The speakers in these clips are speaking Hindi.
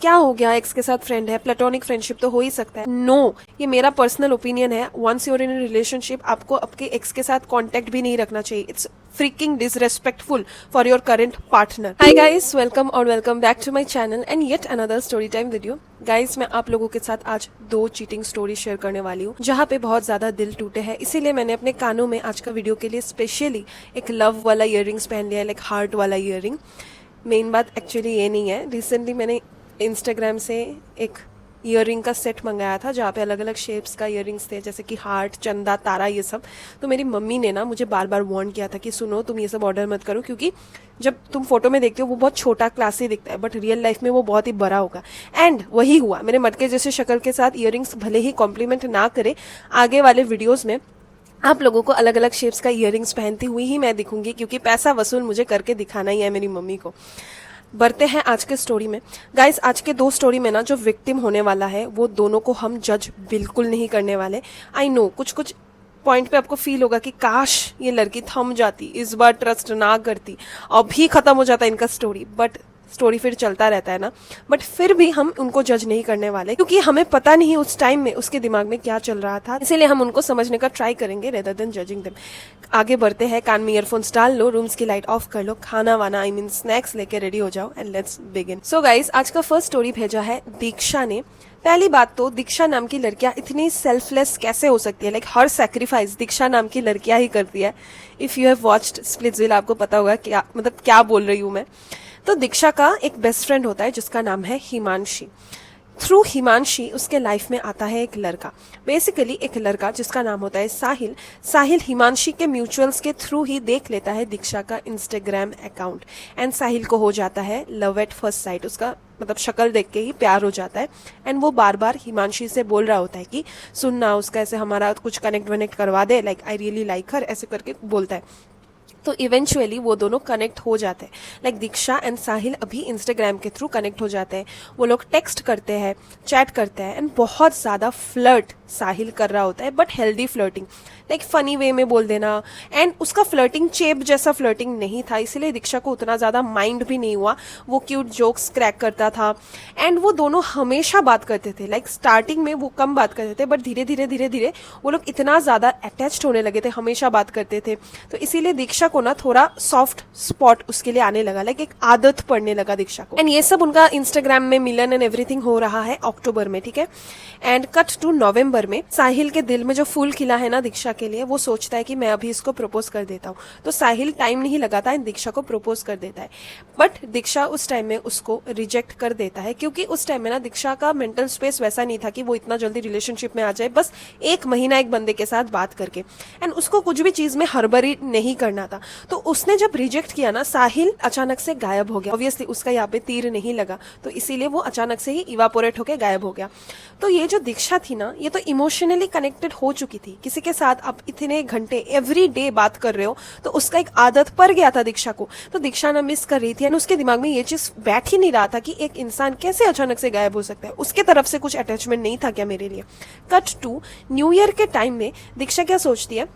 क्या हो गया, एक्स के साथ फ्रेंड है, प्लेटोनिक फ्रेंडशिप तो हो ही सकता है। नो, ये मेरा पर्सनल ओपिनियन है। Once you're in a relationship, आपको आपके एक्स के साथ कांटेक्ट भी नहीं रखना चाहिए। It's freaking disrespectful for your current partner. Hi guys, welcome back to my channel and yet another story time video. Guys, मैं आप लोगों के साथ आज 2 चीटिंग स्टोरी शेयर करने वाली हूँ जहाँ पे बहुत ज्यादा दिल टूटे हैं। इसीलिए मैंने अपने कानों में आज का वीडियो के लिए स्पेशली एक लव वाला इयररिंग्स पहन लिया है, लाइक हार्ट वाला इयररिंग। मेन बात एक्चुअली ये नहीं है, रिसेंटली मैंने इंस्टाग्राम से एक इयररिंग का सेट मंगाया था जहाँ पे अलग अलग शेप्स का इयररिंग्स थे, जैसे कि हार्ट, चंदा, तारा, ये सब। तो मेरी मम्मी ने ना मुझे बार बार वार्न किया था कि सुनो, तुम ये सब ऑर्डर मत करो, क्योंकि जब तुम फोटो में देखते हो वो बहुत छोटा क्लासी दिखता है, बट रियल लाइफ में वो बहुत ही बड़ा होगा। एंड वही हुआ, मेरे मटके जैसे शक्ल के साथ इयररिंग्स भले ही कॉम्प्लीमेंट ना करे, आगे वाले वीडियोज में आप लोगों को अलग अलग शेप्स का इयररिंग्स पहनती हुई ही मैं दिखूंगी, क्योंकि पैसा वसूल मुझे करके दिखाना ही है मेरी मम्मी को। बढ़ते हैं आज के स्टोरी में। गाइस, आज के 2 स्टोरी में ना जो विक्टिम होने वाला है वो दोनों को हम जज बिल्कुल नहीं करने वाले। आई नो कुछ कुछ पॉइंट पे आपको फील होगा कि काश ये लड़की थम जाती, इस बार ट्रस्ट ना करती, अभी खत्म हो जाता इनका स्टोरी, बट स्टोरी फिर चलता रहता है ना। बट फिर भी हम उनको जज नहीं करने वाले, क्योंकि हमें पता नहीं उस टाइम में उसके दिमाग में क्या चल रहा था, इसीलिए हम उनको समझने का ट्राई करेंगे रेदर देन जजिंग देम। आगे बढ़ते हैं, कान में ईयरफोन्स डाल लो, रूम्स की लाइट ऑफ कर लो, खाना वाना आई मीन स्नैक्स लेके रेडी हो जाओ and let's begin. So guys, आज का फर्स्ट स्टोरी भेजा है दीक्षा ने। पहली बात तो, दीक्षा नाम की लड़कियां इतनी सेल्फलेस कैसे हो सकती है? लाइक हर सैक्रिफाइस दीक्षा नाम की लड़कियां ही करती है। इफ यू हैव वॉच्ड स्प्लिट्सविल, आपको पता होगा क्या मतलब क्या बोल रही हूँ मैं। तो दीक्षा का एक बेस्ट फ्रेंड होता है जिसका नाम है हिमांशी। थ्रू हिमांशी उसके लाइफ में आता है एक लड़का, बेसिकली एक लड़का जिसका नाम होता है साहिल। साहिल हिमांशी के म्यूचुअल्स के थ्रू ही देख लेता है दीक्षा का इंस्टाग्राम अकाउंट, एंड साहिल को हो जाता है लव एट फर्स्ट साइट। उसका मतलब शक्ल देख के ही प्यार हो जाता है, एंड वो बार बार हिमांशी से बोल रहा होता है कि सुनना, उसका ऐसे हमारा कुछ कनेक्ट वनेक्ट करवा दे, लाइक आई रियली लाइक हर, ऐसे करके बोलता है। तो इवेंचुअली वो दोनों कनेक्ट हो जाते हैं, लाइक दीक्षा एंड साहिल अभी इंस्टाग्राम के थ्रू कनेक्ट हो जाते हैं। वो लोग टेक्स्ट करते हैं, चैट करते हैं, एंड बहुत ज़्यादा फ्लर्ट साहिल कर रहा होता है, but healthy flirting, like funny way में बोल देना। एंड उसका फ्लर्टिंग चेप जैसा फ्लर्टिंग नहीं था, इसलिए दीक्षा को उतना ज़्यादा माइंड भी नहीं हुआ। वो क्यूट जोक्स क्रैक करता था, एंड वो दोनों हमेशा बात करते थे। लाइक स्टार्टिंग में वो कम बात करते थे, बट धीरे धीरे वो लोग इतना ज़्यादा अटैच्ड होने लगे थे, हमेशा बात करते थे। तो इसीलिए दीक्षा को ना थोड़ा सॉफ्ट स्पॉट उसके लिए आने लगा, लाइक एक आदत पड़ने लगा दीक्षा को। एंड ये सब उनका इंस्टाग्राम में मिलन एंड एवरीथिंग हो रहा है अक्टूबर में, ठीक है। एंड कट टू नवंबर में साहिल के दिल में जो फूल खिला है ना दीक्षा के लिए, वो सोचता है कि मैं अभी इसको प्रपोज कर देता हूँ। तो साहिल टाइम नहीं लगाता है, दीक्षा को प्रपोज कर देता है, बट दीक्षा उस टाइम में उसको रिजेक्ट कर देता है, क्योंकि उस टाइम में ना दीक्षा का मेंटल स्पेस वैसा नहीं था कि वो इतना जल्दी रिलेशनशिप में आ जाए, बस 1 महीना एक बंदे के साथ बात करके। एंड उसको कुछ भी चीज में हड़बड़ी नहीं करना था। तो उसने जब रिजेक्ट किया ना, साहिल अचानक से गायब हो गया। ऑब्वियसली उसका यहाँ पे तीर नहीं लगा, तो इसीलिए वो अचानक से ही इवापोरेट होकर गायब हो गया। तो ये जो दीक्षा थी ना, ये तो इमोशनली कनेक्टेड हो चुकी थी किसी के साथ। आप इतने घंटे एवरी डे बात कर रहे हो, तो उसका एक आदत पड़ गया था दीक्षा को। तो दीक्षा ना मिस कर रही थी, एंड उसके दिमाग में ये चीज बैठ ही नहीं रहा था कि एक इंसान कैसे अचानक से गायब हो सकता है। उसके तरफ से कुछ अटैचमेंट नहीं था क्या मेरे लिए? कट टू न्यू ईयर के टाइम में दीक्षा क्या सोचती है,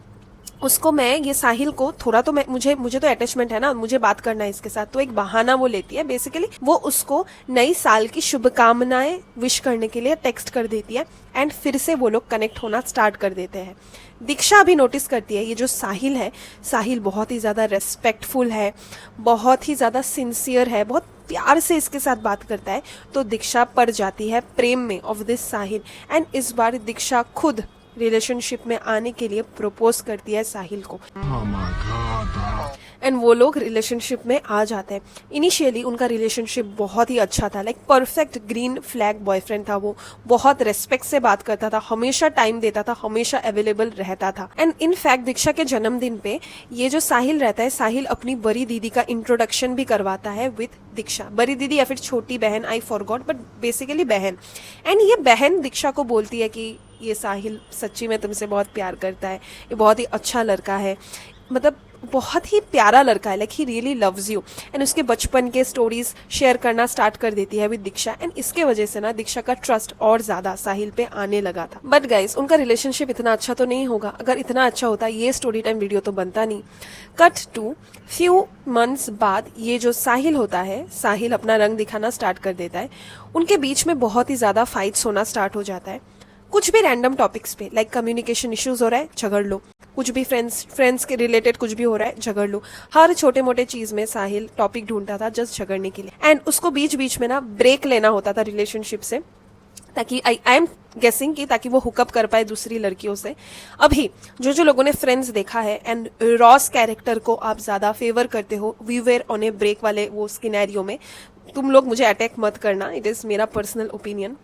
उसको मैं ये साहिल को थोड़ा तो मुझे तो अटैचमेंट है ना, मुझे बात करना है इसके साथ। तो एक बहाना वो लेती है, बेसिकली वो उसको नई साल की शुभकामनाएं विश करने के लिए टेक्स्ट कर देती है, एंड फिर से वो लोग कनेक्ट होना स्टार्ट कर देते हैं। दीक्षा अभी नोटिस करती है ये जो साहिल है, साहिल बहुत ही ज़्यादा रेस्पेक्टफुल है, बहुत ही ज़्यादा सिंसियर है, बहुत प्यार से इसके साथ बात करता है। तो दीक्षा पड़ जाती है प्रेम में ऑफ दिस साहिल, एंड इस बार दीक्षा खुद रिलेशनशिप में आने के लिए प्रपोज करती है साहिल को, एंड वो लोग रिलेशनशिप में आ जाते हैं। इनिशियली उनका रिलेशनशिप बहुत ही अच्छा था, like perfect green flag boyfriend था। वो बहुत रेस्पेक्ट से बात करता था, हमेशा टाइम देता था, हमेशा अवेलेबल रहता था। एंड इन फैक्ट दीक्षा के जन्मदिन पे ये जो साहिल रहता है, साहिल अपनी बड़ी दीदी का इंट्रोडक्शन भी करवाता है विद दीक्षा। बड़ी दीदी या फिर छोटी बहन, आई फॉरगॉट, बट बेसिकली बहन। एंड ये बहन दीक्षा को बोलती है कि ये साहिल सच्ची में तुमसे बहुत प्यार करता है, ये बहुत ही अच्छा लड़का है। मतलब बहुत ही प्यारा लड़का है, like he really loves you, and उसके बचपन के स्टोरीज शेयर करना स्टार्ट कर देती है विद दीक्षा, एंड इसके वजह से ना दीक्षा का ट्रस्ट और ज्यादा साहिल पे आने लगा था। बट गाइस, उनका रिलेशनशिप इतना अच्छा तो नहीं होगा। अगर इतना अच्छा होता ये स्टोरी टाइम वीडियो तो बनता नहीं। कट टू फ्यू मंथ्स बाद ये जो साहिल होता है, साहिल अपना रंग दिखाना स्टार्ट कर देता है। उनके बीच में बहुत ही ज्यादा फाइट्स होना स्टार्ट हो जाता है, कुछ भी रैंडम टॉपिक्स पे, लाइक कम्युनिकेशन इश्यूज हो रहा है, झगड़ लो, कुछ भी फ्रेंड्स के रिलेटेड कुछ भी हो रहा है, झगड़ लो। हर छोटे मोटे चीज में साहिल टॉपिक ढूंढता था जस्ट झगड़ने के लिए, एंड उसको बीच बीच में ना ब्रेक लेना होता था रिलेशनशिप से, ताकि आई एम गेसिंग कि ताकि वो हुकअप कर पाए दूसरी लड़कियों से। अभी जो जो लोगों ने फ्रेंड्स देखा है एंड रॉस कैरेक्टर को आप ज्यादा फेवर करते हो, we were on a break वाले वो स्किनेरियो में, तुम लोग मुझे अटैक मत करना, इट इज मेरा पर्सनल ओपिनियन।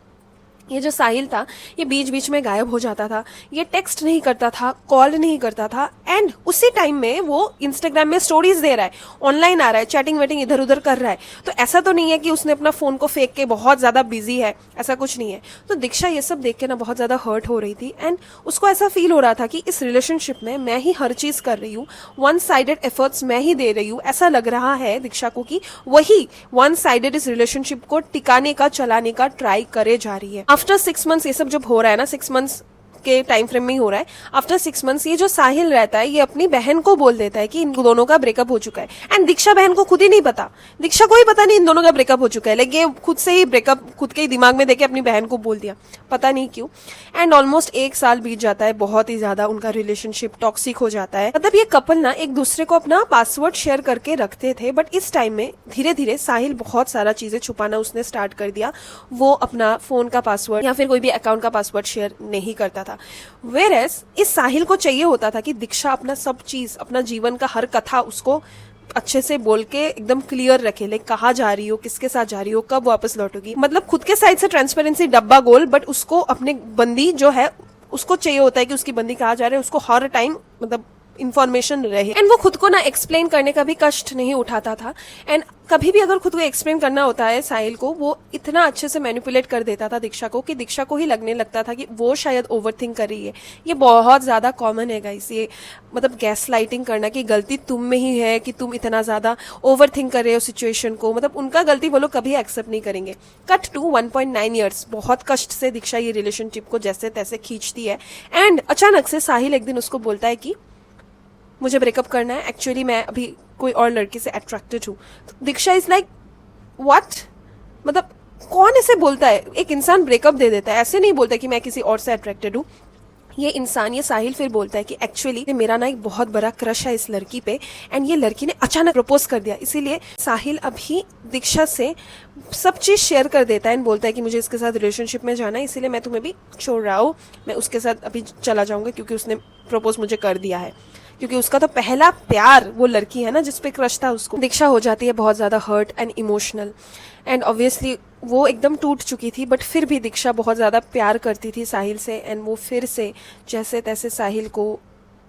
ये जो साहिल था ये बीच बीच में गायब हो जाता था, ये टेक्स्ट नहीं करता था, कॉल नहीं करता था, एंड उसी टाइम में वो इंस्टाग्राम में स्टोरीज दे रहा है, ऑनलाइन आ रहा है, चैटिंग वेटिंग इधर उधर कर रहा है। तो ऐसा तो नहीं है कि उसने अपना फोन को फेंक के बहुत ज्यादा बिजी है, ऐसा कुछ नहीं है। तो दीक्षा ये सब देख के ना बहुत ज्यादा हर्ट हो रही थी, एंड उसको ऐसा फील हो रहा था कि इस रिलेशनशिप में मैं ही हर चीज कर रही हूँ, वन साइडेड एफर्ट्स मैं ही दे रही हूँ। ऐसा लग रहा है दीक्षा को कि वही वन साइडेड इस रिलेशनशिप को टिकाने का, चलाने का ट्राई करे जा रही है। आफ्टर 6 मंथ्स ये सब जब हो रहा है ना, 6 मंथ्स के टाइम फ्रेम में ही हो रहा है, आफ्टर 6 मंथ्स ये जो साहिल रहता है ये अपनी बहन को बोल देता है कि इन दोनों का ब्रेकअप हो चुका है, एंड दीक्षा बहन को खुद ही नहीं पता, दीक्षा को ही पता नहीं इन दोनों का ब्रेकअप हो चुका है, लेकिन ये खुद से ही ब्रेकअप खुद के ही दिमाग में देके अपनी बहन को बोल दिया, पता नहीं क्यों। एंड ऑलमोस्ट 1 साल बीत जाता है, बहुत ही ज्यादा उनका रिलेशनशिप टॉक्सिक हो जाता है। मतलब ये कपल ना एक दूसरे को अपना पासवर्ड शेयर करके रखते थे, बट इस टाइम में धीरे धीरे साहिल बहुत सारा चीजें छुपाना उसने स्टार्ट कर दिया। वो अपना फोन का पासवर्ड या फिर कोई भी अकाउंट का पासवर्ड शेयर नहीं करता था। Whereas इस साहिल को चाहिए होता था कि दीक्षा अपना सब चीज, अपना जीवन का हर कथा उसको अच्छे से बोल के एकदम क्लियर रखे, लाइक कहाँ जा रही हो, किसके साथ जा रही हो, कब वापस लौटोगी, मतलब खुद के साइड से ट्रांसपेरेंसी डब्बा गोल, बट उसको अपने बंदी जो है उसको चाहिए होता है कि उसकी बंदी कहाँ जा रही है, उसको हर टाइम मतलब इन्फॉर्मेशन रहे। एंड वो खुद को ना एक्सप्लेन करने का भी कष्ट नहीं उठाता था, एंड कभी भी अगर खुद को एक्सप्लेन करना होता है साहिल को, वो इतना अच्छे से मैनिपुलेट कर देता था दीक्षा को कि दीक्षा को ही लगने लगता था कि वो शायद ओवरथिंक कर रही है। ये बहुत ज्यादा कॉमन है गाइस, ये मतलब गैस लाइटिंग करना कि गलती तुम में ही है कि तुम इतना ज्यादा ओवरथिंक कर रहे हो सिचुएशन को, मतलब उनका गलती वो लोग कभी एक्सेप्ट नहीं करेंगे। कट टू 1.9 ईयर्स, बहुत कष्ट से दीक्षा ये रिलेशनशिप को जैसे तैसे खींचती है, एंड अचानक से साहिल एक दिन उसको बोलता है कि मुझे ब्रेकअप करना है, एक्चुअली मैं अभी कोई और लड़की से अट्रैक्टेड हूँ। तो दीक्षा इज लाइक व्हाट, मतलब कौन ऐसे बोलता है, एक इंसान ब्रेकअप दे देता है, ऐसे नहीं बोलता कि मैं किसी और से अट्रैक्टेड हूँ। ये इंसान, ये साहिल फिर बोलता है कि एक्चुअली मेरा ना एक बहुत बड़ा क्रश है इस लड़की पे, एंड ये लड़की ने अचानक प्रपोज कर दिया, इसीलिए साहिल अभी दीक्षा से सब चीज शेयर कर देता है एंड बोलता है कि मुझे इसके साथ रिलेशनशिप में जाना है, इसीलिए मैं तुम्हें भी छोड़ रहा हूँ, मैं उसके साथ अभी चला जाऊंगा क्योंकि उसने प्रपोज मुझे कर दिया है, क्योंकि उसका तो पहला प्यार वो लड़की है ना जिसपे क्रश था उसको। दीक्षा हो जाती है बहुत ज्यादा hurt and emotional, and obviously वो एकदम टूट चुकी थी, बट फिर भी दीक्षा बहुत ज्यादा प्यार करती थी साहिल से, एंड वो फिर से जैसे तैसे साहिल को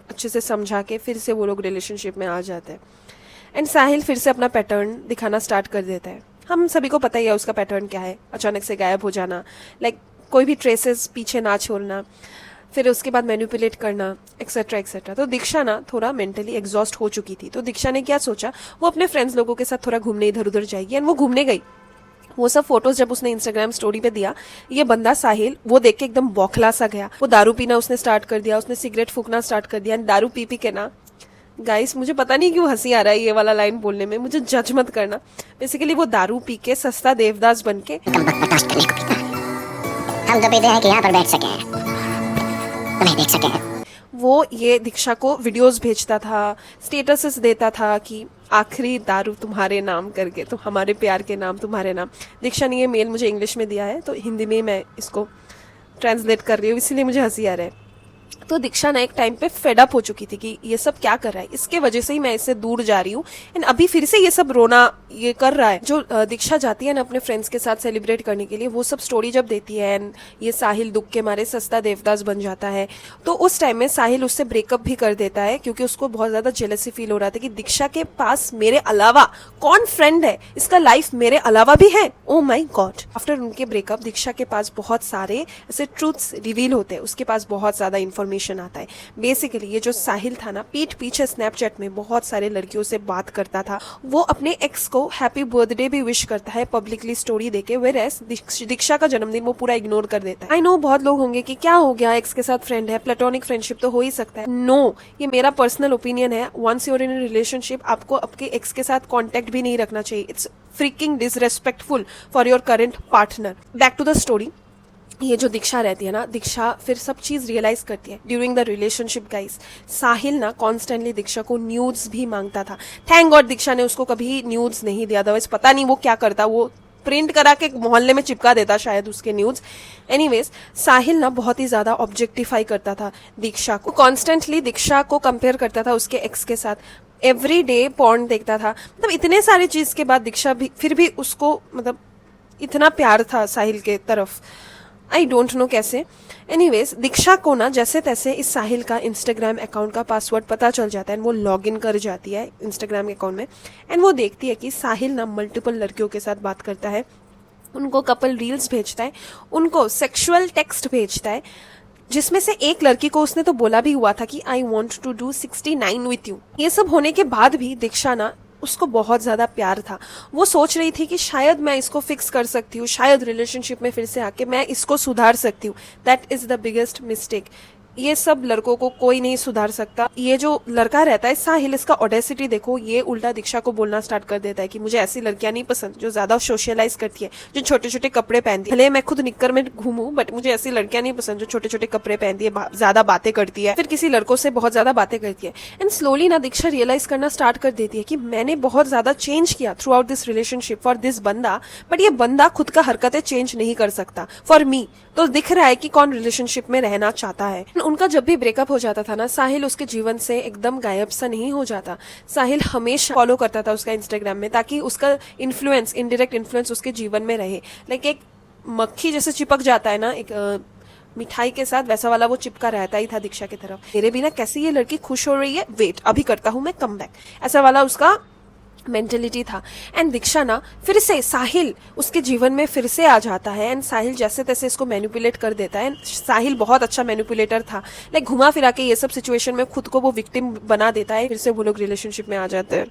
अच्छे से समझा के फिर से वो लोग रिलेशनशिप में आ जाते हैं, एंड साहिल फिर से अपना पैटर्न दिखाना स्टार्ट कर देता है। हम सभी को पता ही है उसका पैटर्न क्या है, अचानक से गायब हो जाना, लाइक कोई भी ट्रेसेस पीछे ना छोड़ना, फिर उसके बाद मैनिपुलेट करना, एक्सेट्रा एक्सेट्रा। तो दीक्षा ना थोड़ा मेंटली एग्जॉस्ट हो चुकी थी, तो दीक्षा ने क्या सोचा, वो अपने फ्रेंड्स लोगों के साथ थोड़ा घूमने इधर उधर जाएगी, एंड वो घूमने गई। वो सब फोटोज जब उसने इंस्टाग्राम स्टोरी पे दिया, ये बंदा साहिल वो देख के एकदम बौखला सा गया, वो दारू पीना उसने स्टार्ट कर दिया, उसने सिगरेट फूकना स्टार्ट कर दिया, दारू पी पी के ना गाइस, मुझे पता नहीं क्यों हंसी आ रहा है ये वाला लाइन बोलने में, मुझे जज मत करना। बेसिकली वो दारू पी के सस्ता देवदास बन के हम तो पीते हैं कि यहाँ पर बैठ सके, तुम्हें देख सके। वो ये दीक्षा को वीडियोस भेजता था, स्टेटसेस देता था कि आखिरी दारू तुम्हारे नाम करके, तो हमारे प्यार के नाम तुम्हारे नाम। दीक्षा ने ये मेल मुझे इंग्लिश में दिया है, तो हिंदी में मैं इसको ट्रांसलेट कर रही हूँ, इसीलिए मुझे हंसी आ रहा है। तो दीक्षा ना एक टाइम पे फेड अप हो चुकी थी कि ये सब क्या कर रहा है, इसके वजह से ही मैं इससे दूर जा रही हूँ, एंड अभी फिर से ये सब रोना ये कर रहा है। जो दीक्षा जाती है ना अपने फ्रेंड्स के साथ सेलिब्रेट करने के लिए, वो सब स्टोरी जब देती है, एंड ये साहिल दुख के मारे सस्ता देवदास बन जाता है, तो उस टाइम में साहिल उससे ब्रेकअप भी कर देता है, क्योंकि उसको बहुत ज्यादा जेलसी फील हो रहा था कि दीक्षा के पास मेरे अलावा कौन फ्रेंड है, इसका लाइफ मेरे अलावा भी है, ओ माई गॉड। आफ्टर उनके ब्रेकअप दीक्षा के पास बहुत सारे ऐसे ट्रूथ्स रिवील होते हैं, उसके पास बहुत ज्यादा इन्फॉर्मेशन आता है। बेसिकली ये जो साहिल था ना, पीठ पीछे स्नैपचैट में बहुत सारे लड़कियों से बात करता था। वो अपने एक्स को हैप्पी बर्थडे भी विश करता है पब्लिकली स्टोरी देके, वेयरएज दीक्षा का जन्मदिन वो पूरा इग्नोर कर देता है। आई नो बहुत लोग होंगे कि क्या हो गया, एक्स के साथ फ्रेंड है, प्लेटोनिक फ्रेंडशिप तो हो ही सकता है। नो, ये मेरा पर्सनल ओपिनियन है। वंस यूर इन रिलेशनशिप आपको आपके एक्स के साथ कॉन्टेक्ट भी नहीं रखना चाहिए। It's freaking disrespectful for your current partner. Back to the story. ये जो दीक्षा रहती है ना, दीक्षा फिर सब चीज रियलाइज करती है ड्यूरिंग द रिलेशनशिप गाइस। साहिल ना कॉन्स्टेंटली दीक्षा को न्यूड्स भी मांगता था। थैंक गॉड दीक्षा ने उसको कभी न्यूड्स नहीं दिया, अदरवाइज पता नहीं वो क्या करता, वो प्रिंट करा के मोहल्ले में चिपका देता शायद उसके न्यूज। एनीवेज, साहिल ना बहुत ही ज्यादा ऑब्जेक्टिफाई करता था दीक्षा को, कॉन्स्टेंटली दीक्षा को कंपेयर करता था उसके एक्स के साथ, एवरी डे पॉर्न देखता था। मतलब इतने सारे चीज के बाद दीक्षा भी फिर भी उसको मतलब इतना प्यार था साहिल के तरफ, आई डोंट नो कैसे। एनीवेज, दीक्षा को ना जैसे तैसे इस साहिल का इंस्टाग्राम अकाउंट का पासवर्ड पता चल जाता है एंड वो लॉग इन कर जाती है इंस्टाग्राम अकाउंट में एंड वो देखती है कि साहिल ना मल्टीपल लड़कियों के साथ बात करता है, उनको कपल रील्स भेजता है, उनको सेक्सुअल टेक्स्ट भेजता है, जिसमें से एक लड़की को उसने तो बोला भी हुआ था कि I want to do 69 with you. ये सब होने के बाद भी दीक्षा ना उसको बहुत ज्यादा प्यार था। वो सोच रही थी कि शायद मैं इसको फिक्स कर सकती हूँ, शायद रिलेशनशिप में फिर से आके मैं इसको सुधार सकती हूँ। That is the biggest mistake. ये सब लड़कों को कोई नहीं सुधार सकता। ये जो लड़का रहता है साहिल, इसका ऑडेसिटी देखो, ये उल्टा दीक्षा को बोलना स्टार्ट कर देता है कि मुझे ऐसी लड़कियां नहीं पसंद जो ज्यादा सोशलाइज करती है, जो छोटे छोटे कपड़े पहनती है। भले मैं खुद निक्कर में घूमूं बट मुझे ऐसी लड़कियां नहीं पसंद जो छोटे छोटे कपड़े पहनती है, ज्यादा बातें करती है, फिर किसी लड़कों से बहुत ज्यादा बातें करती है। एंड स्लोली ना दीक्षा रियलाइज करना स्टार्ट कर देती है कि मैंने बहुत ज्यादा चेंज किया through out this relationship for this बंदा, बट ये बंदा खुद का हरकतें चेंज नहीं कर सकता फॉर मी। तो दिख रहा है कि कौन रिलेशनशिप में रहना चाहता है। उनका जब भी ब्रेकअप हो जाता था ना, साहिल उसके जीवन से एकदम गायब सा नहीं हो जाता। साहिल हमेशा फॉलो करता था उसका इंस्टाग्राम में, ताकि उसका इन्फ्लुएंस, इनडायरेक्ट इन्फ्लुएंस उसके जीवन में रहे। लाइक एक मक्खी जैसे चिपक जाता है ना एक मिठाई के साथ, वैसा वाला वो चिपका रहता ही था दीक्षा की तरफ। मेरे बिना कैसे ये लड़की खुश हो रही है, वेट अभी करता हूं मैं कम बैक, ऐसा वाला उसका मेंटेलिटी था। एंड दीक्षा ना फिर से साहिल उसके जीवन में फिर से आ जाता है एंड साहिल जैसे तैसे इसको मैनिपुलेट कर देता है। साहिल बहुत अच्छा मैनिपुलेटर था, लाइक घुमा फिरा के ये सब सिचुएशन में खुद को वो विक्टिम बना देता है। फिर से वो लोग रिलेशनशिप में आ जाते हैं।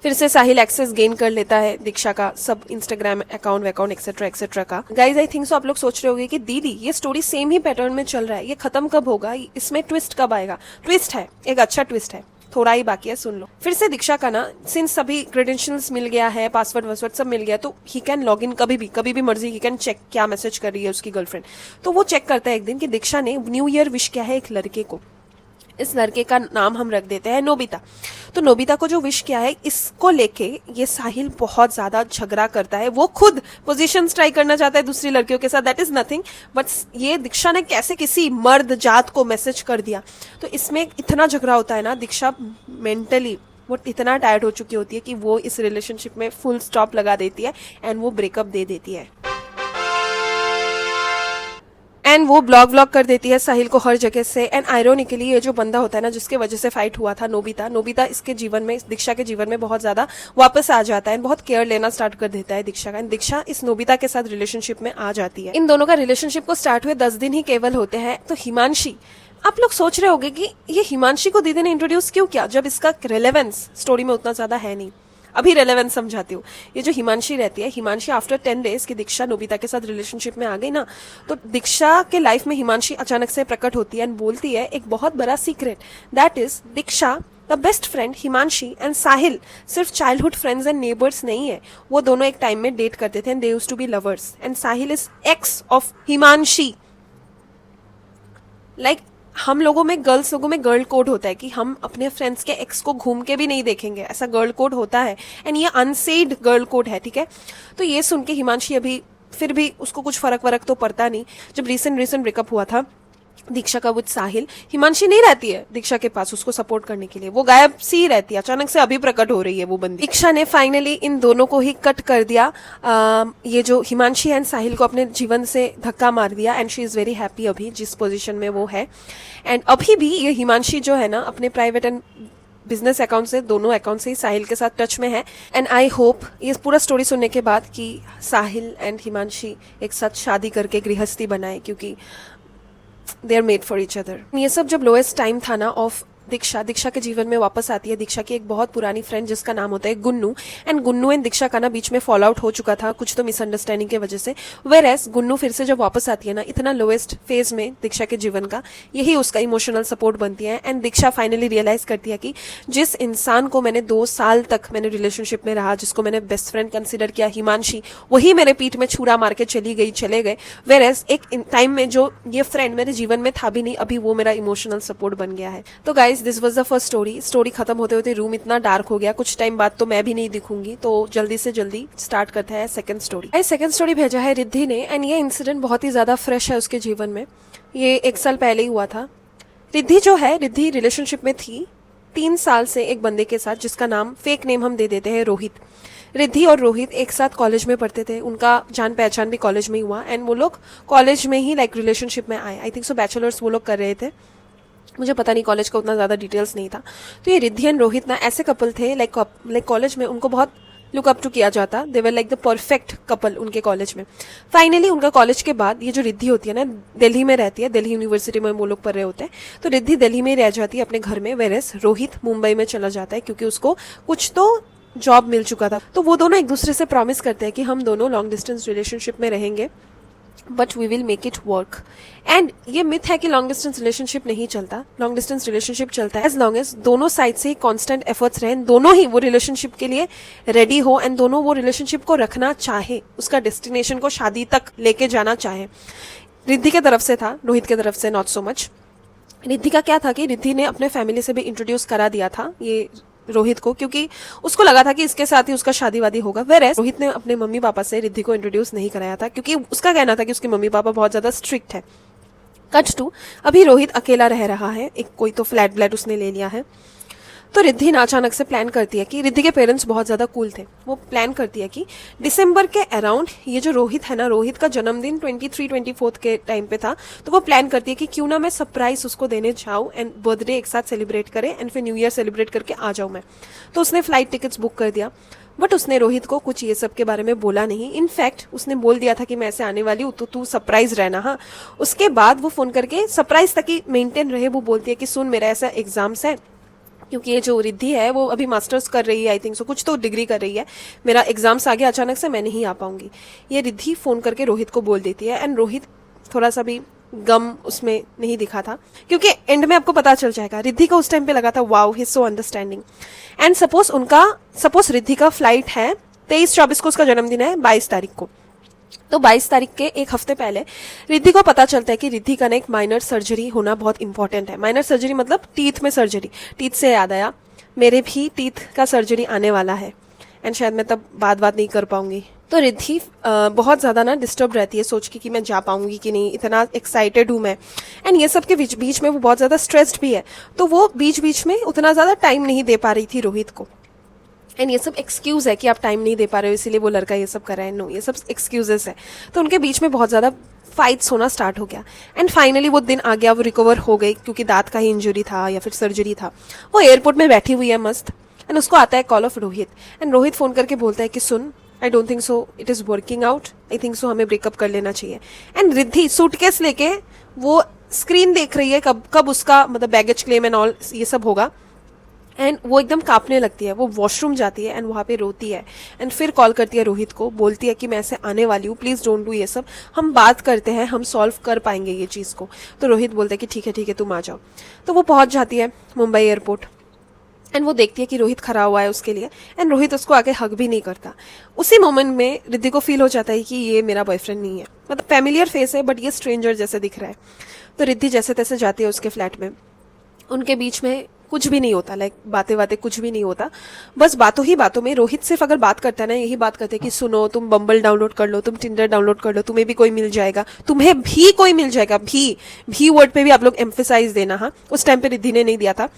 फिर से साहिल एक्सेस गेन कर लेता है दीक्षा का सब इंस्टाग्राम अकाउंट एक्सेट्रा एक्सेट्रा का। गाइज आई थिंक सो आप लोग सोच रहे होंगे कि दीदी ये स्टोरी सेम ही पैटर्न में चल रहा है, ये खत्म कब होगा, इसमें ट्विस्ट कब आएगा। ट्विस्ट है, एक अच्छा ट्विस्ट है, थोड़ा ही बाकी है, सुन लो। फिर से दीक्षा का ना सिंस सभी क्रेडेंशियल्स मिल गया है, पासवर्ड वासवर्ड सब मिल गया, तो ही कैन लॉग इन कभी भी मर्जी, ही कैन चेक क्या मैसेज कर रही है उसकी गर्लफ्रेंड। तो वो चेक करता है एक दिन कि दीक्षा ने न्यू ईयर विश किया है एक लड़के को। इस लड़के का नाम हम रख देते हैं नोबिता। तो नोबिता को जो विश किया है, इसको लेके ये साहिल बहुत ज्यादा झगड़ा करता है। वो खुद पोजीशन ट्राई करना चाहता है दूसरी लड़कियों के साथ, दैट इज नथिंग, बट ये दीक्षा ने कैसे किसी मर्द जात को मैसेज कर दिया। तो इसमें इतना झगड़ा होता है ना, दीक्षा मेंटली वो इतना टायर्ड हो चुकी होती है कि वो इस रिलेशनशिप में फुल स्टॉप लगा देती है एंड वो ब्रेकअप दे देती है। एंड वो ब्लॉक कर देती है साहिल को हर जगह से। एंड आयरोनिकली ये जो बंदा होता है ना जिसके वजह से फाइट हुआ था, नोबिता इसके जीवन में, दीक्षा के जीवन में बहुत ज्यादा वापस आ जाता है, बहुत केयर लेना स्टार्ट कर देता है दीक्षा का। एंड दीक्षा इस नोबिता के साथ रिलेशनशिप में आ जाती है। इन दोनों का रिलेशनशिप को स्टार्ट हुए 10 दिन ही केवल होते हैं। तो हिमांशी, आप लोग सोच रहे होंगे कि ये हिमांशी को दीदी ने इंट्रोड्यूस क्यों किया जब इसका रेलेवेंस स्टोरी में उतना ज्यादा है नहीं। अभी रेलेवेंस समझाती हूँ। ये जो हिमांशी रहती है, हिमांशी आफ्टर 10 डेज की दीक्षा नोबिता के साथ रिलेशनशिप में आ गई ना, तो दीक्षा के लाइफ में हिमांशी अचानक से प्रकट होती है एंड बोलती है एक बहुत बड़ा secret, that is Diksha the best friend Himanshi and Sahil सिर्फ चाइल्डहुड फ्रेंड्स एंड नेबर्स नहीं है, वो दोनों एक टाइम में डेट करते थे and they used to be lovers and Sahil is ex of Himanshi. Like हम लोगों में, गर्ल्स लोगों में गर्ल कोड होता है कि हम अपने फ्रेंड्स के एक्स को घूम के भी नहीं देखेंगे, ऐसा गर्ल कोड होता है एंड ये अनसेड गर्ल कोड है, ठीक है। तो ये सुन के हिमांशी अभी फिर भी उसको कुछ फर्क तो पड़ता नहीं। जब रिसेंट ब्रेकअप हुआ था दीक्षा का विद साहिल, हिमांशी नहीं रहती है दीक्षा के पास उसको सपोर्ट करने के लिए, वो गायब सी रहती है, अचानक से अभी प्रकट हो रही है वो बंदी। दीक्षा ने फाइनली इन दोनों को ही कट कर दिया, ये जो हिमांशी एंड साहिल को अपने जीवन से धक्का मार दिया and she is very happy अभी जिस पोजीशन में वो है। एंड अभी भी ये हिमांशी जो है ना अपने प्राइवेट एंड बिजनेस अकाउंट से, दोनों अकाउंट से ही साहिल के साथ टच में है। एंड आई होप ये पूरा स्टोरी सुनने के बाद कि साहिल एंड हिमांशी एक साथ शादी करके गृहस्थी बनाए, क्योंकि they are made for each other. ये सब जब लोएस्ट टाइम था ना ऑफ दीक्षा के जीवन में वापस आती है। दीक्षा की एक बहुत पुरानी फ्रेंड जिसका नाम होता है गुन्नू, एंड गुन्नू एंड दीक्षा का ना बीच में फॉल आउट हो चुका था कुछ तो मिसअंडरस्टैंडिंग की वजह से। वेयर एज गुन्नू फिर से जब वापस आती है ना इतना लोएस्ट फेज में दीक्षा के जीवन का, यही उसका इमोशनल सपोर्ट बनती है। एंड दीक्षा फाइनली रियलाइज करती है कि जिस इंसान को मैंने 2 साल तक मैंने रिलेशनशिप में रहा, जिसको मैंने बेस्ट फ्रेंड कंसिडर किया, हिमांशी, वही मेरे पीठ में छुरा मार के चले गए। वेयर एज एक टाइम में जो ये फ्रेंड मेरे जीवन में था भी नहीं, अभी वो मेरा इमोशनल सपोर्ट बन गया है। तो guys this was the first story खत्म होते होते रूम इतना डार्क हो गया, कुछ टाइम बाद तो मैं भी नहीं दिखूंगी, तो जल्दी से जल्दी स्टार्ट करते हैं सेकंड स्टोरी भेजा है रिद्धि ने, एंड ये इंसिडेंट बहुत ही ज्यादा फ्रेश है उसके जीवन में। ये 1 साल पहले ही हुआ था। रिद्धि रिलेशनशिप में थी 3 साल से एक बंदे के साथ जिसका नाम फेक नेम हम दे देते हैं रोहित। रिद्धि और रोहित एक साथ कॉलेज में पढ़ते थे, उनका जान पहचान भी कॉलेज में ही हुआ, एंड वो लोग कॉलेज में ही रिलेशनशिप में आए। आई थिंक सो बैचलर्स वो लोग कर रहे थे, मुझे पता नहीं, कॉलेज का उतना ज़्यादा डिटेल्स नहीं था। तो ये रिद्धि एंड रोहित ना ऐसे कपल थे लाइक कॉलेज में उनको बहुत लुक अप टू किया जाता। They were like the perfect couple उनके कॉलेज में। फाइनली उनका कॉलेज के बाद ये जो रिद्धि होती है ना दिल्ली में रहती है, दिल्ली यूनिवर्सिटी में वो लोग पढ़ रहे होते हैं, तो रिद्धि दिल्ली में ही रह जाती है अपने घर में, वेरस रोहित मुंबई में चला जाता है क्योंकि उसको कुछ तो जॉब मिल चुका था। तो वो दोनों एक दूसरे से प्रॉमिस करते हैं कि हम दोनों लॉन्ग डिस्टेंस रिलेशनशिप में रहेंगे, but we will make it work. And ये मिथ है कि लॉन्ग डिस्टेंस रिलेशनशिप नहीं चलता, लॉन्ग डिस्टेंस रिलेशनशिप चलता है एज लॉन्ग एज दोनों साइड से कॉन्स्टेंट एफर्ट्स रहें, दोनों ही वो रिलेशनशिप के लिए रेडी हो, एंड दोनों वो रिलेशनशिप को रखना चाहे, उसका डेस्टिनेशन को शादी तक लेके जाना चाहे। रिद्धि के तरफ से था, रोहित के तरफ से नॉट सो मच। रिद्धि का क्या था कि रिद्धि ने अपने फैमिली से भी इंट्रोड्यूस करा दिया था ये रोहित को, क्योंकि उसको लगा था कि इसके साथ ही उसका शादी वादी होगा। वेरएज रोहित ने अपने मम्मी पापा से रिद्धि को इंट्रोड्यूस नहीं कराया था क्योंकि उसका कहना था कि उसके मम्मी पापा बहुत ज्यादा स्ट्रिक्ट है। कट टू अभी रोहित अकेला रह रहा है, एक कोई तो फ्लैट उसने ले लिया है। तो रिद्धि ना अचानक से प्लान करती है कि रिद्धि के पेरेंट्स बहुत ज्यादा कूल थे, वो प्लान करती है कि दिसंबर के अराउंड ये जो रोहित है ना, रोहित का जन्मदिन 23-24 के टाइम पे था, तो वो प्लान करती है कि क्यों ना मैं सरप्राइज उसको देने जाऊं एंड बर्थडे एक साथ सेलिब्रेट करें एंड फिर न्यू ईयर सेलिब्रेट करके आ जाऊं मैं। तो उसने फ्लाइट टिकट्स बुक कर दिया, बट उसने रोहित को कुछ ये सब के बारे में बोला नहीं। इनफैक्ट उसने बोल दिया था कि मैं ऐसे आने वाली हूँ तो तू सरप्राइज रहना। हाँ, उसके बाद वो फोन करके सरप्राइज तक ही मेंटेन रहे। वो बोलती है कि सुन मेरा ऐसा एग्जाम्स है, क्योंकि ये जो रिद्धि है वो अभी मास्टर्स कर रही है, आई थिंक सो कुछ तो डिग्री कर रही है, मेरा एग्जाम्स आ गया अचानक से, मैं नहीं आ पाऊंगी। ये रिद्धि फोन करके रोहित को बोल देती है, एंड रोहित थोड़ा सा भी गम उसमें नहीं दिखा था, क्योंकि एंड में आपको पता चल जाएगा। रिद्धि को उस टाइम पे लगा था wow he is so understanding. And suppose Riddhi का फ्लाइट है 23-24 को, उसका जन्मदिन है 22 तारीख को, तो 22 तारीख के एक हफ्ते पहले रिद्धि को पता चलता है कि रिद्धि का ना एक माइनर सर्जरी होना बहुत इंपॉर्टेंट है। माइनर सर्जरी मतलब टीथ में सर्जरी। टीथ से याद आया, मेरे भी टीथ का सर्जरी आने वाला है, एंड शायद मैं तब बात नहीं कर पाऊंगी। तो रिद्धि बहुत ज्यादा ना डिस्टर्ब रहती है सोच के कि मैं जा पाऊंगी कि नहीं, इतना एक्साइटेड हूं मैं, एंड ये सब के बीच में वो बहुत ज्यादा स्ट्रेस्ड भी है। तो वो बीच में उतना ज्यादा टाइम नहीं दे पा रही थी रोहित को, एंड ये सब एक्सक्यूज है कि आप टाइम नहीं दे पा रहे हो इसीलिए वो लड़का ये सब कर रहा है। नो, ये सब एक्सक्यूजेस है। तो उनके बीच में बहुत ज़्यादा फाइट्स होना स्टार्ट हो गया, एंड फाइनली वो दिन आ गया, वो रिकवर हो गई क्योंकि दांत का ही इंजरी था या फिर सर्जरी था। वो एयरपोर्ट में बैठी हुई है मस्त, एंड उसको आता है call of Rohit, and Rohit phone करके बोलता है कि सुन, I don't think so it is working out, I think so हमें ब्रेकअप कर लेना चाहिए। एंड रिद्धि सूटकेस लेके वो स्क्रीन देख रही है कब उसका मतलब बैगेज क्लेम एंड ऑल ये सब होगा, एंड वो एकदम कांपने लगती है। वो वॉशरूम जाती है एंड वहाँ पे रोती है, एंड फिर कॉल करती है रोहित को, बोलती है कि मैं ऐसे आने वाली हूँ, प्लीज़ डोंट डू ये सब, हम बात करते हैं, हम सॉल्व कर पाएंगे ये चीज़ को। तो रोहित बोलता है कि ठीक है तुम आ जाओ। तो वो पहुँच जाती है मुंबई एयरपोर्ट, एंड वो देखती है कि रोहित खड़ा हुआ है उसके लिए, एंड रोहित उसको आके हग भी नहीं करता। उसी मोमेंट में रिद्धि को फील हो जाता है कि ये मेरा बॉयफ्रेंड नहीं है, मतलब फैमिलियर फेस है बट ये स्ट्रेंजर जैसे दिख रहा है। तो रिद्धि जैसे तैसे जाती है उसके फ्लैट में, उनके बीच में कुछ भी नहीं होता, लाइक बातें कुछ भी नहीं होता, बस बातों ही बातों में रोहित सिर्फ अगर बात करता है ना, यही बात करते हैं कि सुनो तुम बम्बल डाउनलोड कर लो, तुम टिंडर डाउनलोड कर लो, तुम्हें भी कोई मिल जाएगा, तुम्हें भी कोई मिल जाएगा। भी वर्ड पे भी आप लोग एम्फेसाइज देना। हाँ, उस टाइम पे रिद्धि ने नहीं दिया था,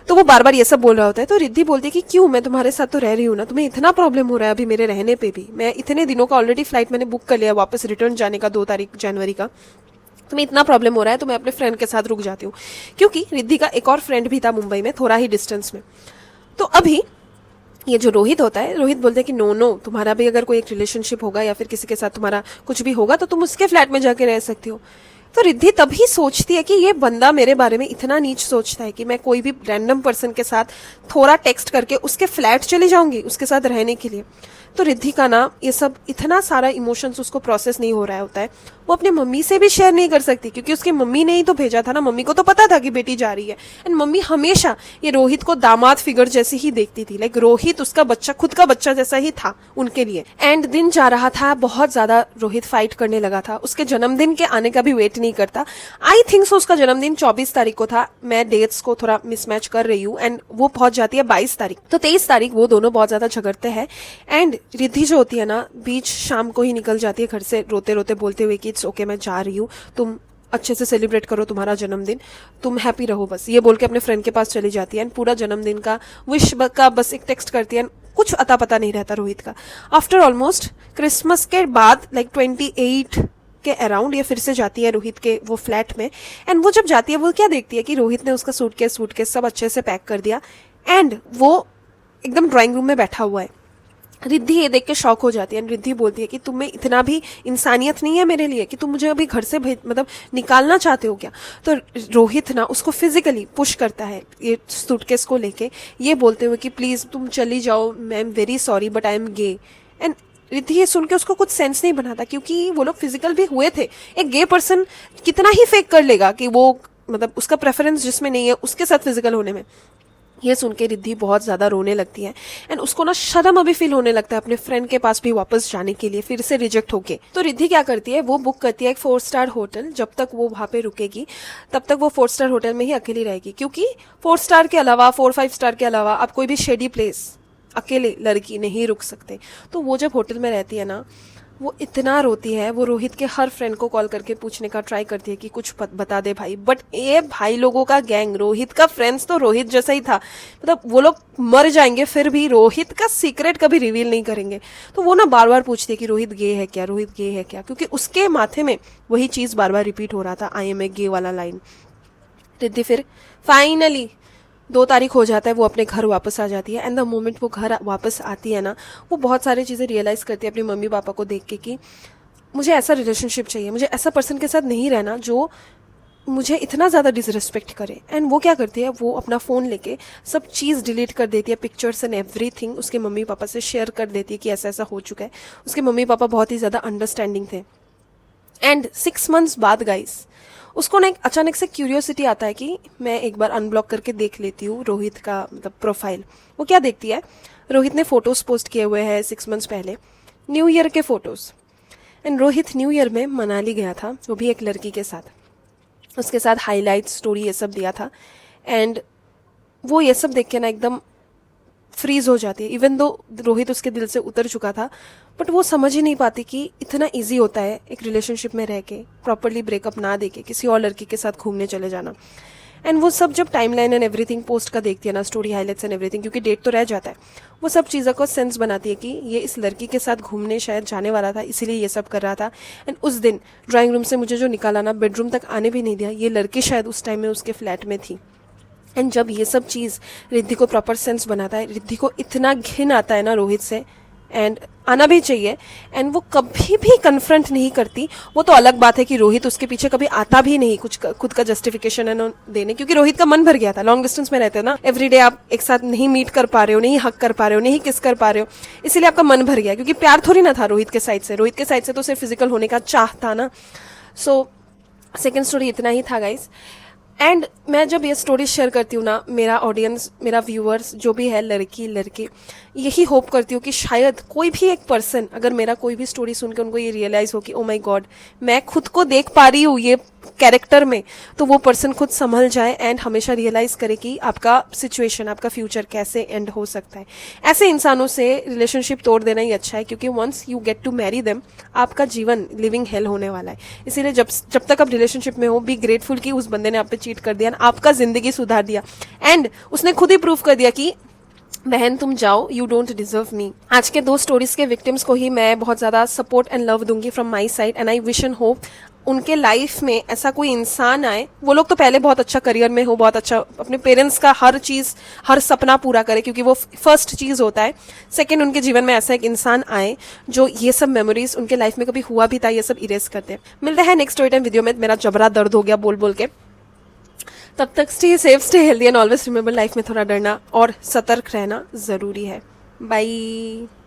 तो वो बार बार ये सब बोल रहा होता है। तो रिद्धि बोलती है कि क्यों, मैं तुम्हारे साथ तो रह रही हूँ ना, तुम्हें इतना प्रॉब्लम हो रहा है अभी मेरे रहने पे भी, मैं इतने दिनों का ऑलरेडी फ्लाइट मैंने बुक कर लिया वापस रिटर्न जाने का 2 तारीख जनवरी का, तुम्हें इतना प्रॉब्लम हो रहा है तो मैं अपने फ्रेंड के साथ रुक जाती हूँ, क्योंकि रिद्धि का एक और फ्रेंड भी था मुंबई में थोड़ा ही डिस्टेंस में। तो अभी ये जो रोहित होता है, रोहित बोलते हैं कि नो, तुम्हारा भी अगर कोई एक रिलेशनशिप होगा या फिर किसी के साथ तुम्हारा कुछ भी होगा तो तुम उसके फ्लैट में जाके रह सकती हो। तो रिद्धि तभी सोचती है कि ये बंदा मेरे बारे में इतना नीच सोचता है कि मैं कोई भी रैंडम पर्सन के साथ थोड़ा टेक्स्ट करके उसके फ्लैट चली जाऊंगी उसके साथ रहने के लिए। तो रिद्धि का ना ये सब इतना सारा इमोशंस उसको प्रोसेस नहीं हो रहा होता है, वो अपने मम्मी से भी शेयर नहीं कर सकती क्योंकि उसकी मम्मी ने ही तो भेजा था ना, मम्मी को तो पता था कि बेटी जा रही है। एंड मम्मी हमेशा ये रोहित को दामाद फिगर जैसी ही देखती थी, लाइक रोहित उसका बच्चा, खुद का बच्चा जैसा ही था उनके लिए। एंड दिन जा रहा था, बहुत ज्यादा रोहित फाइट करने लगा था, उसके जन्मदिन के आने का भी वेट नहीं करता। आई थिंक सो उसका जन्मदिन 24 तारीख को था, मैं डेट्स को थोड़ा मिसमैच कर रही हूँ, एंड वो पहुंच जाती है 22 तारीख। तो 23 तारीख वो दोनों बहुत ज्यादा झगड़ते हैं एंड रिद्धि जो होती है ना, बीच शाम को ही निकल जाती है घर से रोते रोते, बोलते हुए कि इट्स ओके, मैं जा रही हूँ, तुम अच्छे से सेलिब्रेट करो तुम्हारा जन्मदिन, तुम हैप्पी रहो बस, ये बोल के अपने फ्रेंड के पास चली जाती है। एंड पूरा जन्मदिन का विश का बस एक टेक्स्ट करती है, कुछ अता पता नहीं रहता रोहित का। आफ्टर ऑलमोस्ट क्रिसमस के बाद लाइक 28 के अराउंड ये फिर से जाती है रोहित के वो फ्लैट में। एंड वो जब जाती है वो क्या देखती है कि रोहित ने उसका सूटकेस सब अच्छे से पैक कर दिया एंड वो एकदम ड्राइंग रूम में बैठा हुआ है। रिद्धि ये देख के शॉक हो जाती है। रिद्धि बोलती है कि तुम्हें इतना भी इंसानियत नहीं है मेरे लिए कि तुम मुझे अभी घर से मतलब निकालना चाहते हो क्या। तो रोहित ना उसको फिजिकली पुश करता है ये सूटकेस को लेके, ये बोलते हुए कि प्लीज तुम चली जाओ, I am very sorry but I am gay. And Riddhi ये सुन के उसको कुछ सेंस नहीं बनाता क्योंकि वो लोग फिजिकल भी हुए थे। एक गे पर्सन कितना ही फेक कर लेगा कि वो मतलब उसका प्रेफरेंस जिसमें नहीं है उसके साथ फिजिकल होने में। ये सुन के रिद्धि बहुत ज्यादा रोने लगती है एंड उसको ना शर्म अभी फील होने लगता है अपने फ्रेंड के पास भी वापस जाने के लिए, फिर से रिजेक्ट होके। तो रिद्धि क्या करती है, वो बुक करती है एक 4 स्टार होटल। जब तक वो वहां पे रुकेगी तब तक वो 4 स्टार होटल में ही अकेली रहेगी क्योंकि 4 स्टार के अलावा 4-5 स्टार के अलावा आप कोई भी शेडी प्लेस अकेले लड़की नहीं रुक सकते। तो वो जब होटल में रहती है ना, वो इतना रोती है, वो रोहित के हर फ्रेंड को कॉल करके पूछने का ट्राई करती है कि कुछ बता दे भाई। बट ये भाई लोगों का गैंग, रोहित का फ्रेंड्स तो रोहित जैसा ही था, मतलब वो लोग मर जाएंगे फिर भी रोहित का सीक्रेट कभी रिवील नहीं करेंगे। तो वो ना बार बार पूछती है कि रोहित गे है क्या, रोहित गे है क्या, क्योंकि उसके माथे में वही चीज बार बार रिपीट हो रहा था, आई एम ए गे वाला लाइन। रिद्धि फिर फाइनली 2 तारीख हो जाता है, वो अपने घर वापस आ जाती है। एंड द मोमेंट वो घर वापस आती है ना, वो बहुत सारी चीज़ें रियलाइज़ करती है अपने मम्मी पापा को देख के कि मुझे ऐसा रिलेशनशिप चाहिए, मुझे ऐसा पर्सन के साथ नहीं रहना जो मुझे इतना ज़्यादा डिसरिस्पेक्ट करे। एंड वो क्या करती है, वो अपना फ़ोन लेके सब चीज़ डिलीट कर देती है, पिक्चर्स एंड एवरीथिंग उसके मम्मी पापा से शेयर कर देती है कि ऐसा ऐसा हो चुका है। उसके मम्मी पापा बहुत ही ज़्यादा अंडरस्टैंडिंग थे। एंड 6 मंथ्स बाद गाइस उसको ना एक अचानक से क्यूरियोसिटी आता है कि मैं एक बार अनब्लॉक करके देख लेती हूँ रोहित का मतलब प्रोफाइल। वो क्या देखती है, रोहित ने फोटोज पोस्ट किए हुए हैं 6 मंथ्स पहले, न्यू ईयर के photos. And Rohit new year में मनाली गया था, वो भी एक लड़की के साथ, उसके साथ हाईलाइट स्टोरी ये सब दिया था। एंड वो ये सब देख के ना एकदम फ्रीज हो जाती है। इवन दो रोहित उसके दिल से उतर चुका था, बट वो समझ ही नहीं पाती कि इतना इजी होता है एक रिलेशनशिप में रह के प्रॉपरली ब्रेकअप ना देके किसी और लड़की के साथ घूमने चले जाना। एंड वो सब जब टाइमलाइन एंड एवरीथिंग पोस्ट का देखती है ना, स्टोरी हाईलाइट्स एंड एवरीथिंग, क्योंकि डेट तो रह जाता है, वो सब चीज़ों को सेंस बनाती है कि ये इस लड़की के साथ घूमने शायद जाने वाला था, इसीलिए ये सब कर रहा था। एंड उस दिन ड्राइंग रूम से मुझे जो निकाला ना, बेडरूम तक आने भी नहीं दिया, ये लड़की शायद उस टाइम में उसके फ्लैट में थी। एंड जब ये सब चीज़ रिद्धि को प्रॉपर सेंस बनाता है, रिद्धि को इतना घिन आता है ना रोहित से, एंड आना भी चाहिए, एंड वो कभी भी कन्फ्रंट नहीं करती। वो तो अलग बात है कि रोहित उसके पीछे कभी आता भी नहीं कुछ खुद का जस्टिफिकेशन है देने, क्योंकि रोहित का मन भर गया था। लॉन्ग डिस्टेंस में रहते हो ना, एवरीडे आप एक साथ नहीं मीट कर पा रहे हो, नहीं हक कर पा रहे हो, नहीं किस कर पा रहे हो, इसीलिए आपका मन भर गया, क्योंकि प्यार थोड़ी ना था रोहित के साइड से। रोहित के साइड से तो सिर्फ फिजिकल होने का चाह था ना। सो सेकेंड स्टोरी इतना ही था गाइस। एंड मैं जब ये स्टोरी शेयर करती हूँ ना, मेरा ऑडियंस, मेरा व्यूअर्स जो भी है, लड़की लड़के, यही होप करती हूँ कि शायद कोई भी एक पर्सन अगर मेरा कोई भी स्टोरी सुन के उनको ये रियलाइज हो कि ओ माय गॉड, मैं खुद को देख पा रही हूँ ये कैरेक्टर में, तो वो पर्सन खुद संभल जाए एंड हमेशा रियलाइज करे कि आपका सिचुएशन, आपका फ्यूचर कैसे एंड हो सकता है। ऐसे इंसानों से रिलेशनशिप तोड़ देना ही अच्छा है, क्योंकि once you get to marry them, आपका जीवन लिविंग हेल होने वाला है। इसीलिए जब तक आप रिलेशनशिप में हो, बी ग्रेटफुल कि उस बंदे ने आप पे चीट कर दिया, आपका जिंदगी सुधार दिया, एंड उसने खुद ही प्रूव कर दिया कि बहन तुम जाओ, यू डोंट डिजर्व मी। आज के 2 स्टोरीज के विक्टिम्स को ही मैं बहुत ज्यादा सपोर्ट एंड लव दूंगी from my side, and I wish and hope उनके लाइफ में ऐसा कोई इंसान आए, वो लोग तो पहले बहुत अच्छा करियर में हो, बहुत अच्छा अपने पेरेंट्स का हर चीज, हर सपना पूरा करे, क्योंकि वो फर्स्ट चीज होता है। सेकंड, उनके जीवन में ऐसा एक इंसान आए जो ये सब मेमोरीज उनके लाइफ में कभी हुआ भी था ये सब इरेज करते हैं। मिलते हैं नेक्स्ट स्टोरी टाइम वीडियो में। मेरा जबरा दर्द हो गया बोल बोल के। तब तक stay safe, stay healthy and always remember, life में थोड़ा डरना और सतर्क रहना जरूरी है। बाय।